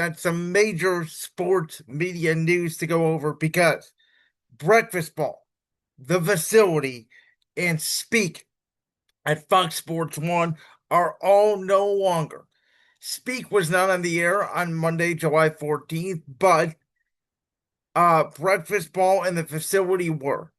got some major sports media news to go over because Breakfast Ball, the facility, and Speak at Fox Sports 1 are all no longer. Speak was not on the air on Monday, July 14th, but Breakfast Ball and the facility were.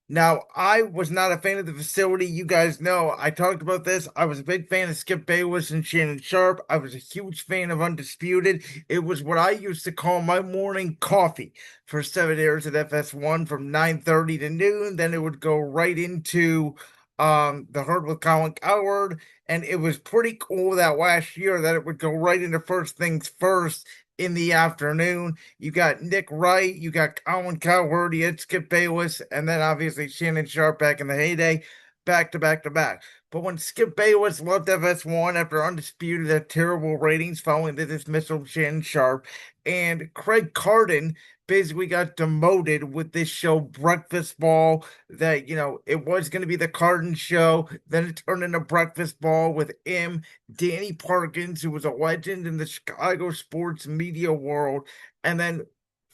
Now, I was not a fan of the facility. You guys know I talked about this. I was a big fan of Skip Bayless and Shannon Sharp. I was a huge fan of Undisputed. It was what I used to call my morning coffee for 7 years at FS1 from 9:30 to noon. Then it would go right into the Herd with Colin Cowherd. And it was pretty cool that last year that it would go right into First Things First in the afternoon. You got Nick Wright, you got Colin Cowherd, you had Skip Bayless, and then obviously Shannon Sharp back in the heyday, back to back to back. But when Skip Bayless left FS1 after Undisputed had terrible ratings following the dismissal of Shannon Sharp, and Craig Carden basically got demoted with this show Breakfast Ball, that it was going to be the Carden show, then it turned into Breakfast Ball with him, Danny Parkins, who was a legend in the Chicago sports media world, and then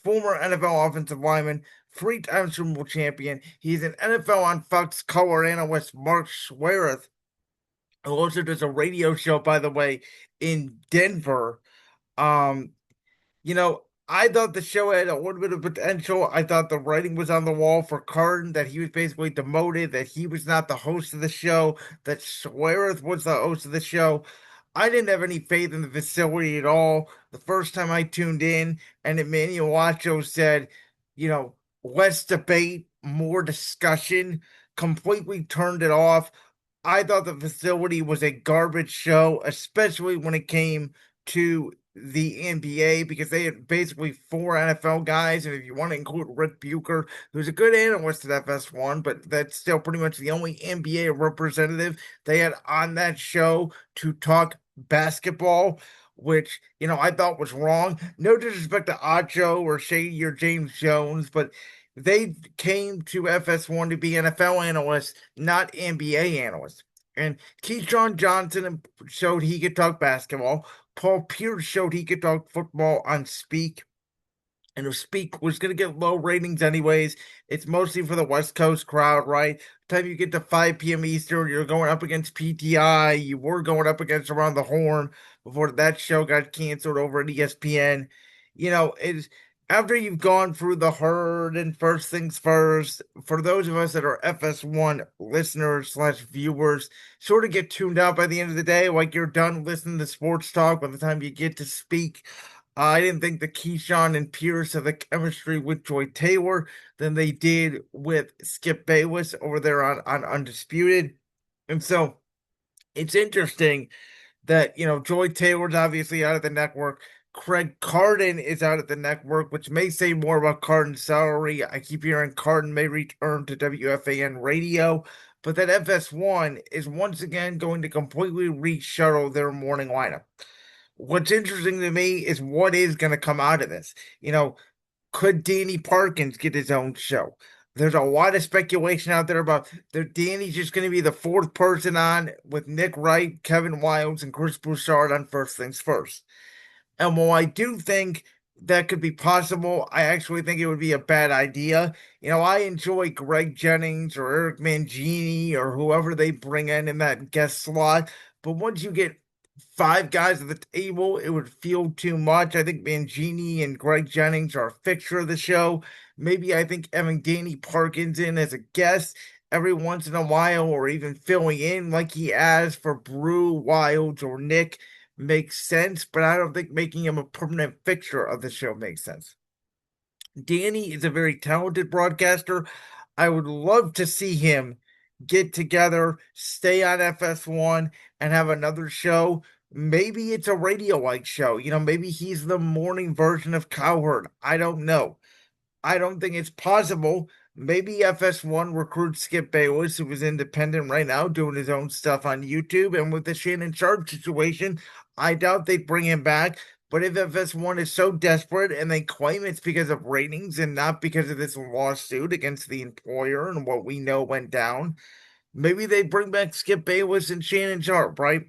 former NFL offensive lineman, three-time Super Bowl champion. He's an NFL on Fox color analyst, Mark Schwereth, who also does a radio show, by the way, in Denver. Um, I thought the show had a little bit of potential. I thought the writing was on the wall for Carton, that he was basically demoted, that he was not the host of the show, that Schwereth was the host of the show. I didn't have any faith in the facility at all. The first time I tuned in, and Emmanuel Wacho said, less debate, more discussion, completely turned it off. I thought the facility was a garbage show, especially when it came to the NBA, because they had basically four NFL guys. And if you want to include Rick Bucher, who's a good analyst at FS1, but that's still pretty much the only NBA representative they had on that show to talk basketball, which, I thought was wrong. No disrespect to Acho or Shady or James Jones, but they came to FS1 to be NFL analysts, not NBA analysts. And Keyshawn Johnson showed he could talk basketball. Paul Pierce showed he could talk football on Speak. And if Speak was going to get low ratings anyways, it's mostly for the West Coast crowd, right? Time you get to 5 p.m. Eastern, you're going up against PTI. You were going up against Around the Horn before that show got canceled over at ESPN. It's after you've gone through the herd and First Things First, for those of us that are FS1 listeners slash viewers, sort of get tuned out by the end of the day, like you're done listening to sports talk by the time you get to Speak. I didn't think the Keyshawn and Pierce have the chemistry with Joy Taylor than they did with Skip Bayless over there on Undisputed. And so it's interesting that, Joy Taylor's obviously out of the network. Craig Carden is out of the network, which may say more about Carden's salary. I keep hearing Carden may return to WFAN radio, but that FS1 is once again going to completely reshuffle their morning lineup. What's interesting to me is what is going to come out of this. Could Danny Parkins get his own show? There's a lot of speculation out there about Danny's just going to be the fourth person on with Nick Wright, Kevin Wildes, and Chris Bouchard on First Things First. And while I do think that could be possible, I actually think it would be a bad idea. I enjoy Greg Jennings or Eric Mangini or whoever they bring in that guest slot. But once you get five guys at the table, it would feel too much. I think Mangini and Greg Jennings are a fixture of the show. Maybe I think having Danny Parkins in as a guest every once in a while, or even filling in like he has for Brew, Wilds, or Nick makes sense, but I don't think making him a permanent fixture of the show makes sense. Danny is a very talented broadcaster. I would love to see him get together, stay on FS1, and have another show. Maybe it's a radio like show. Maybe he's the morning version of Cowherd. I don't know. I don't think it's possible. Maybe FS1 recruits Skip Bayless, who is independent right now, doing his own stuff on YouTube. And with the Shannon Sharp situation, I doubt they'd bring him back. But if FS1 is so desperate and they claim it's because of ratings and not because of this lawsuit against the employer and what we know went down, maybe they bring back Skip Bayless and Shannon Sharp, right?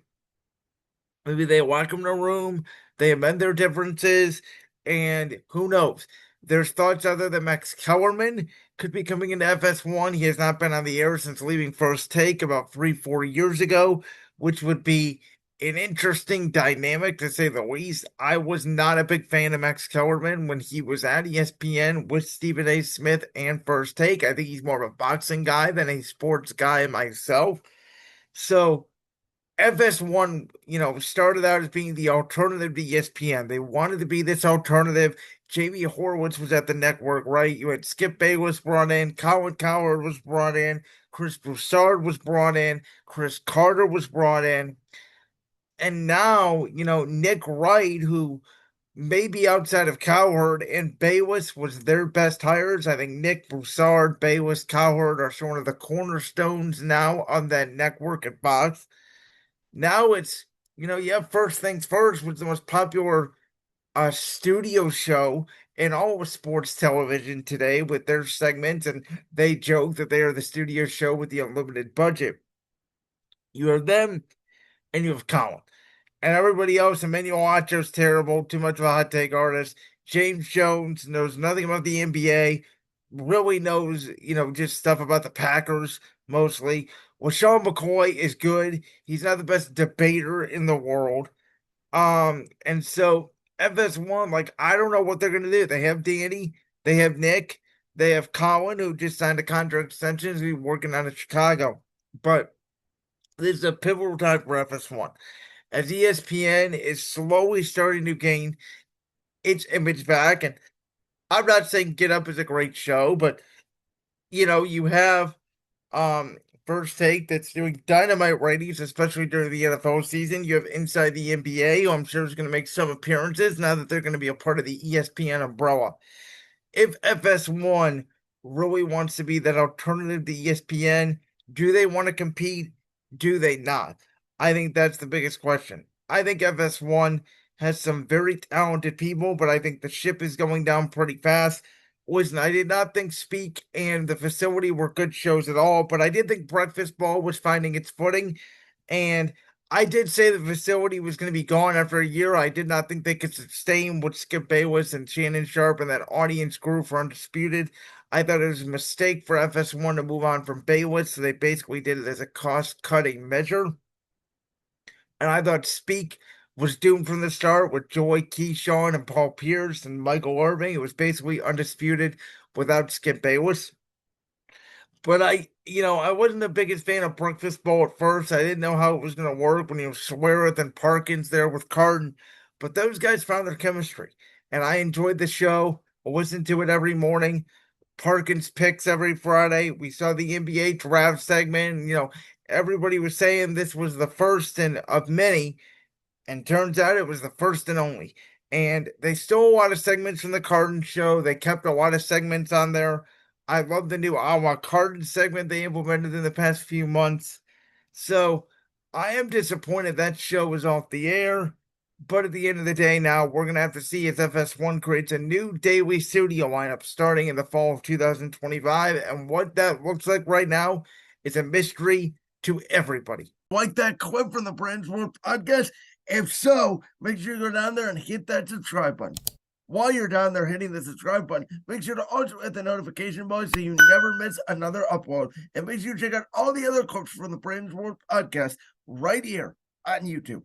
Maybe they lock him in a room. they amend their differences, and who knows? There's thoughts other than Max Kellerman could be coming into FS1. He has not been on the air since leaving First Take about 3, 4 years ago, which would be an interesting dynamic to say the least. I was not a big fan of Max Kellerman when he was at ESPN with Stephen A. Smith and First Take. I think he's more of a boxing guy than a sports guy myself. So FS1, started out as being the alternative to ESPN. They wanted to be this alternative. Jamie Horowitz was at the network, right? You had Skip Bayless brought in, Colin Cowherd was brought in, Chris Broussard was brought in, Chris Carter was brought in. And now, Nick Wright, who maybe outside of Cowherd and Bayless was their best hires. I think Nick Broussard, Bayless, Cowherd are sort of the cornerstones now on that network at Fox. Now it's, you have First Things First, which is the most popular studio show in all of sports television today with their segments, and they joke that they are the studio show with the unlimited budget. You have them, and you have Colin. And everybody else, Emmanuel Acho's terrible, too much of a hot take artist. James Jones knows nothing about the NBA, really knows, just stuff about the Packers mostly. Well, Sean McCoy is good. He's not the best debater in the world. And so FS1, like, I don't know what they're gonna do. They have Danny, they have Nick, they have Colin, who just signed a contract extension, he's working out of Chicago. But this is a pivotal time for FS1 as ESPN is slowly starting to gain its image back. And I'm not saying Get Up is a great show, but you have First Take that's doing dynamite ratings, especially during the NFL season. You have Inside the NBA, who I'm sure is going to make some appearances now that they're going to be a part of the ESPN umbrella. If FS1 really wants to be that alternative to ESPN, do they want to compete? Do they not? I think that's the biggest question. I think FS1 has some very talented people, but I think the ship is going down pretty fast. Listen, I did not think Speak and The Facility were good shows at all, but I did think Breakfast Ball was finding its footing. And I did say The Facility was going to be gone after a year. I did not think they could sustain what Skip Bayless and Shannon Sharp and that audience grew for Undisputed. I thought it was a mistake for FS1 to move on from Bayless, so they basically did it as a cost-cutting measure. And I thought Speak was doomed from the start with Joy Keyshawn and Paul Pierce and Michael Irving. It was basically Undisputed without Skip Bayless. But I wasn't the biggest fan of Breakfast Bowl at first. I didn't know how it was going to work when you have Sweareth and Parkins there with Carton. But those guys found their chemistry. And I enjoyed the show. I listened to it every morning. Parkins picks every Friday. We saw the NBA draft segment. Everybody was saying this was the first of many. And turns out it was the first and only. And they stole a lot of segments from the Carton show. They kept a lot of segments on there. I love the new Awa Carton segment they implemented in the past few months. So I am disappointed that show is off the air. But at the end of the day, now we're going to have to see if FS1 creates a new daily studio lineup starting in the fall of 2025. And what that looks like right now is a mystery to everybody. Like that clip from the Brands World podcast? If so, make sure you go down there and hit that subscribe button. While you're down there hitting the subscribe button, make sure to also hit the notification bell so you never miss another upload. And make sure you check out all the other clips from the Brands World podcast right here on YouTube.